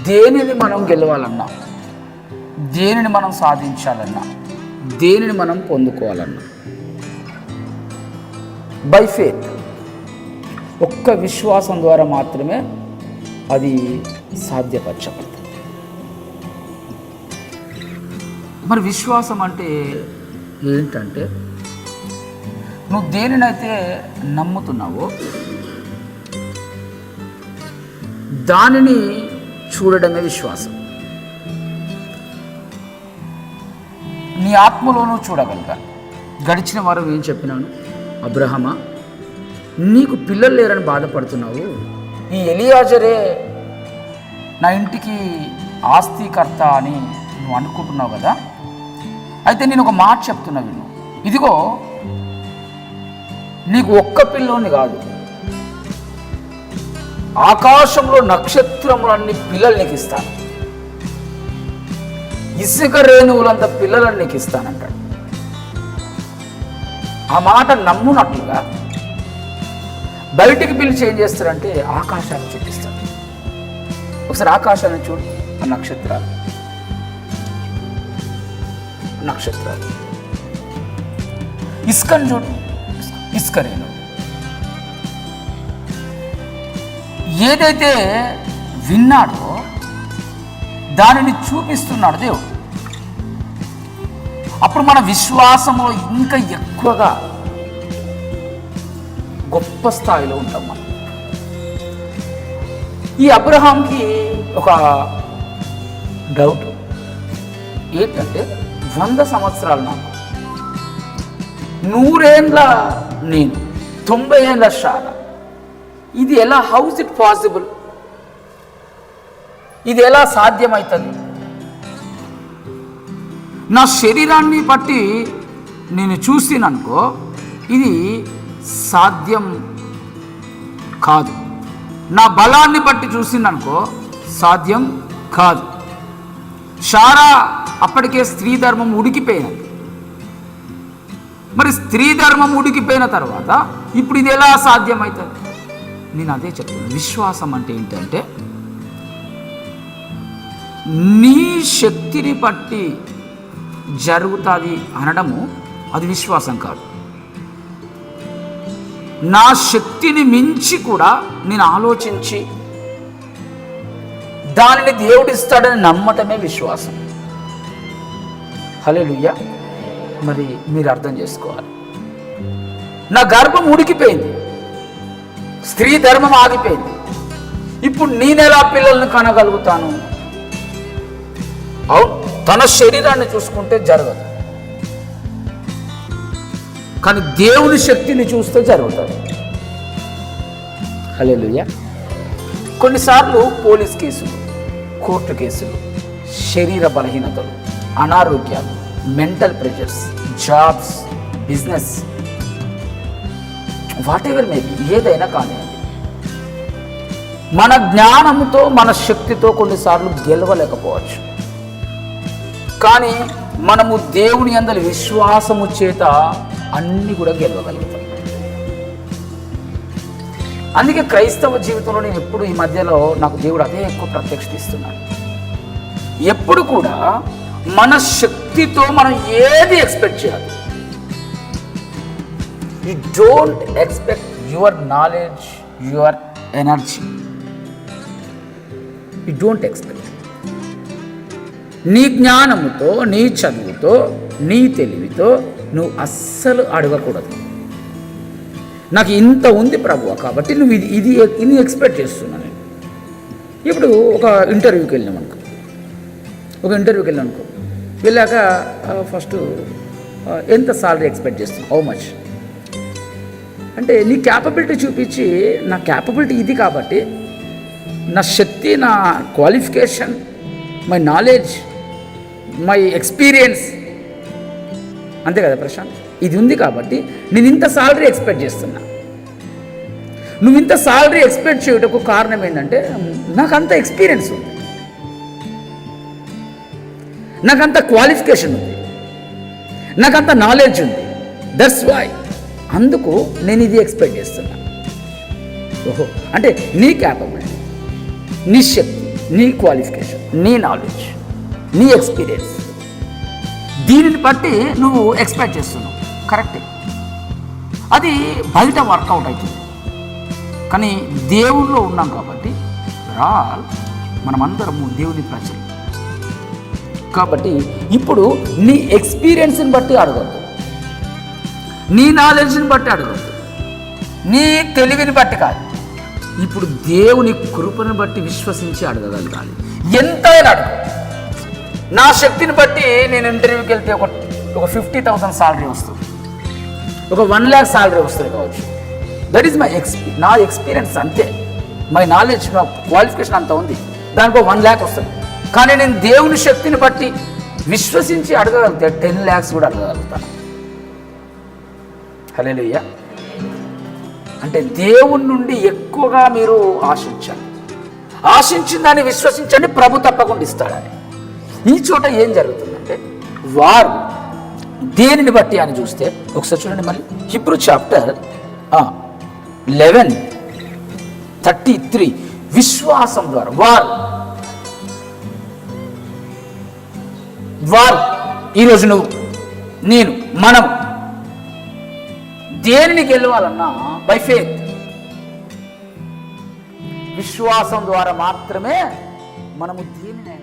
దేనిని మనం గెలవాలన్నా, దేనిని మనం సాధించాలన్నా, దేనిని మనం పొందుకోవాలన్నా బై ఫేత్, ఒక్క విశ్వాసం ద్వారా మాత్రమే అది సాధ్యపరచబడుతుంది. మరి విశ్వాసం అంటే ఏంటంటే, నువ్వు దేనినైతే నమ్ముతున్నావో దానిని చూడడమే విశ్వాసం. నీ ఆత్మలోనూ చూడగలగాలి. గడిచిన వారం ఏం చెప్పినాను? అబ్రహమా, నీకు పిల్లలు లేరని బాధపడుతున్నావు, ఈ ఎలియాజరే నా ఇంటికి ఆస్తికర్త అని నువ్వు అనుకుంటున్నావు కదా. అయితే నేను ఒక మాట చెప్తున్నా విను. ఇదిగో, నీకు ఒక్క పిల్లోని కాదు, ఆకాశంలో నక్షత్రములన్నీ పిల్లలు నీకు ఇస్తాను, ఇసుక రేణువులంత పిల్లలను నీకు ఇస్తానంటాడు. ఆ మాట నమ్మునట్లుగా బయటికి పిలిచి ఏం చేస్తారంటే ఆకాశాన్ని చూపిస్తాడు. ఒకసారి ఆకాశాన్ని చూడు, ఆ నక్షత్రాలు ఇసుకను చూడు, ఇసుక రేణువు. ఏదైతే విన్నాడో దానిని చూపిస్తున్నాడు దేవుడు. అప్పుడు మన విశ్వాసంలో ఇంకా ఎక్కువగా గొప్ప స్థాయిలో ఉంటాం మనం. ఈ అబ్రహాంకి ఒక డౌట్ ఏంటంటే, 100 సంవత్సరాలు నాకు, 100 ఏళ్ళ నేను, 90 ఏళ్ళ షారా, ఇది ఎలా, హౌస్ ఇట్ పాసిబుల్, ఇది ఎలా సాధ్యమవుతుంది? నా శరీరాన్ని బట్టి నేను చూసిననుకో ఇది సాధ్యం కాదు, నా బలాన్ని బట్టి చూసిననుకో సాధ్యం కాదు. షారా అప్పటికే స్త్రీ ధర్మం ఉడికిపోయినది. మరి స్త్రీ ధర్మం ఉడికిపోయిన తర్వాత ఇప్పుడు ఇది ఎలా సాధ్యమవుతుంది? నేను అదే చెప్తాను. విశ్వాసం అంటే ఏంటంటే, నీ శక్తిని బట్టి జరుగుతుంది అనడము అది విశ్వాసం కాదు. నా శక్తిని మించి కూడా నేను ఆలోచించి దానిని దేవుడిస్తాడని నమ్మటమే విశ్వాసం. హల్లెలూయా. మరి మీరు అర్థం చేసుకోవాలి. నా గర్భం ఉడికిపోయింది, స్త్రీ ధర్మం ఆగిపోయింది, ఇప్పుడు నేనెలా పిల్లల్ని కనగలుగుతాను? అవును, తన శరీరాన్ని చూసుకుంటే జరగదు, కానీ దేవుని శక్తిని చూస్తే జరుగుతుంది. హల్లెలూయా. కొన్నిసార్లు పోలీస్ కేసులు, కోర్టు కేసులు, శరీర బలహీనతలు, అనారోగ్యాలు, mental pressures, jobs, business, whatever maybe, ఏదైనా కానివ్వండి, మన జ్ఞానంతో మన శక్తితో కొన్నిసార్లు గెలవలేకపోవచ్చు. కానీ మనము దేవుని యందలి విశ్వాసము చేత అన్ని కూడా గెలవగలుగుతాం. అందుకే క్రైస్తవ జీవితంలో నేను ఎప్పుడు ఈ మధ్యలో నాకు దేవుడు అదే ఎక్కువ ప్రత్యక్షత ఇస్తున్నాడు. ఎప్పుడు కూడా మన శక్తితో మనం ఏది ఎక్స్పెక్ట్ చేయాలి. You don't expect your knowledge, your energy. You don't expect. నీ జ్ఞానముతో, నీ చదువుతో, నీ తెలివితో నువ్వు అస్సలు అడగకూడదు. నాకు ఇంత ఉంది ప్రభువా, కాబట్టి నువ్వు ఇది ఎక్స్పెక్ట్ చేస్తున్నా నేను. ఇప్పుడు ఒక ఇంటర్వ్యూకి వెళ్ళాం అనుకో, వెళ్ళాక ఫస్ట్ ఎంత సాలరీ ఎక్స్పెక్ట్ చేస్తున్నావు, హౌ మచ్ అంటే నీ క్యాపబిలిటీ చూపించి, నా క్యాపబిలిటీ ఇది కాబట్టి, నా శక్తి, నా qualification, my knowledge, my experience, అంతే కదా ప్రశాంత్, ఇది ఉంది కాబట్టి నేను ఇంత సాలరీ ఎక్స్పెక్ట్ చేస్తున్నా. నువ్వు ఇంత సాలరీ ఎక్స్పెక్ట్ చేయటకు కారణం ఏంటంటే, నాకు అంత ఎక్స్పీరియన్స్ ఉంది, నాకంత క్వాలిఫికేషన్ ఉంది, నాకంత నాలెడ్జ్ ఉంది. దట్స్ వై, అందుకు నేను ఇది ఎక్స్పెక్ట్ చేస్తున్నా. ఓహో, అంటే నీ క్యాపబిలిటీ, నీ శక్తి, నీ క్వాలిఫికేషన్, నీ నాలెడ్జ్, నీ ఎక్స్పీరియన్స్, దీనిని బట్టి నువ్వు ఎక్స్పెక్ట్ చేస్తున్నావు. కరెక్టే, అది బయట వర్కౌట్ అవుతుంది. కానీ దేవుల్లో ఉన్నాం కాబట్టి మనమందరము దేవుని ప్రజలు కాబట్టి ఇప్పుడు నీ ఎక్స్పీరియన్స్ని బట్టి అడగద్దు, నీ నాలెడ్జ్ని బట్టి అడగద్దు, నీ తెలివిని బట్టి కాదు. ఇప్పుడు దేవుని కృపను బట్టి విశ్వసించి అడగగలగాలి. ఎంతైనా అడుగు. నా శక్తిని బట్టి నేను ఇంటర్వ్యూకి వెళ్తే ఒక 50,000 సాలరీ వస్తుంది, ఒక 1 lakh సాలరీ వస్తుంది కావచ్చు. దట్ ఈస్ నా ఎక్స్పీరియన్స్ అంతే. మై నాలెడ్జ్, నా క్వాలిఫికేషన్ అంత ఉంది, దానికి 1 lakh వస్తుంది. కానీ నేను దేవుని శక్తిని బట్టి విశ్వసించి అడగగలిగితే 10 lakhs కూడా అడగగలుగుతాను. హల్లెలూయా. అంటే దేవుని నుండి ఎక్కువగా మీరు ఆశించాలి. ఆశించిందని విశ్వసించండి, ప్రభు తప్పకుండా ఇస్తాడని. ఈ చోట ఏం జరుగుతుందంటే వారు దేనిని బట్టి అని చూస్తే ఒకసారి చూడండి మళ్ళీ హీబ్రూ చాప్టర్ 11:33 విశ్వాసం ద్వారా వారు ఈరోజు నువ్వు, నేను, మనం దేనిని గెలవాలన్నా బై ఫెయిత్, విశ్వాసం ద్వారా మాత్రమే మనము దేనిని